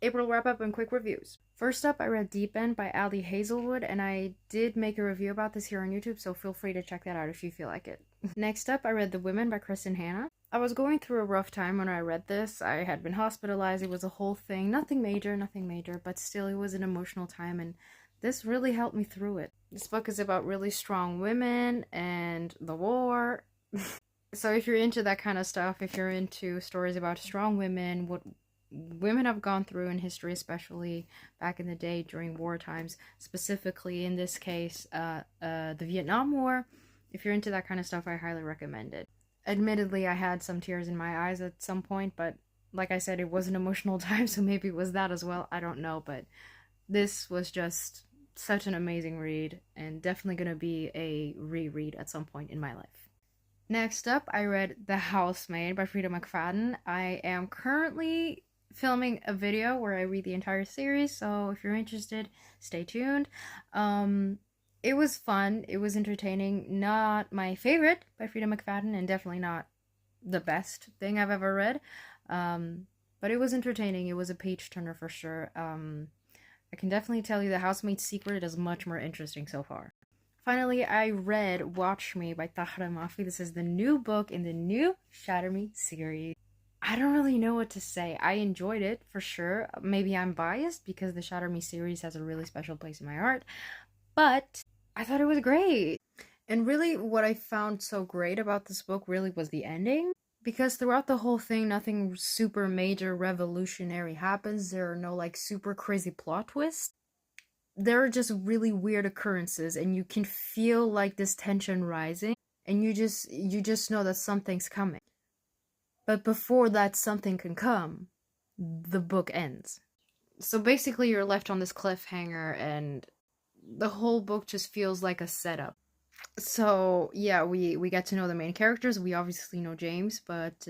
April wrap up and quick reviews. First up, I read Deep End by Ali Hazelwood, and I did make a review about this here on YouTube, so feel free to check that out if you feel like it. Next up, I read The Women by Kristen Hanna. I was going through a rough time when I read this. I had been hospitalized, it was a whole thing. Nothing major, but still, it was an emotional time, and this really helped me through it. This book is about really strong women and the war. So if you're into that kind of stuff, if you're into stories about strong women, what women have gone through in history, especially back in the day during war times, specifically in this case, the Vietnam War, if you're into that kind of stuff, I highly recommend it. Admittedly, I had some tears in my eyes at some point, but like I said, it was an emotional time, so maybe it was that as well. I don't know, but this was just such an amazing read, and definitely gonna be a reread at some point in my life. Next up, I read The Housemaid by Frida McFadden. I am currently filming a video where I read the entire series, so if you're interested, stay tuned. It was fun, it was entertaining, not my favorite by Frida McFadden, and definitely not the best thing I've ever read. But it was entertaining, it was a page turner for sure. I can definitely tell you The Housemaid's Secret is much more interesting so far. Finally, I read Watch Me by Tahra Mafi. This is the new book in the new Shatter Me series. I don't really know what to say. I enjoyed it for sure. Maybe I'm biased because the Shatter Me series has a really special place in my heart, but I thought it was great. And really, what I found so great about this book really was the ending. Because throughout the whole thing, nothing super major revolutionary happens. There are no like super crazy plot twists. There are just really weird occurrences, and you can feel like this tension rising, and you just know that something's coming. But before that something can come, the book ends. So basically you're left on this cliffhanger, and the whole book just feels like a setup. So yeah, we get to know the main characters. We obviously know James, but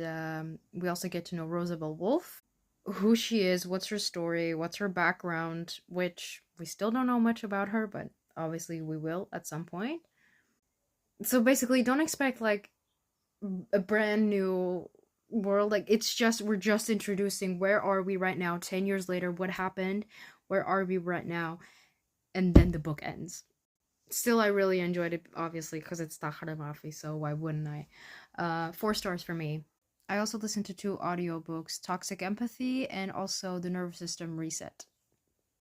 we also get to know Rosabelle Wolf, who she is, what's her story, what's her background, which we still don't know much about her, but obviously we will at some point. So basically, don't expect like a brand new world. Like it's just we're just introducing where are we right now, 10 years later, what happened, where are we right now, and then the book ends. Still, I really enjoyed it, obviously, because it's Tahara Mafi, so why wouldn't I? 4 stars for me. I also listened to 2 audiobooks, Toxic Empathy and also The Nervous System Reset.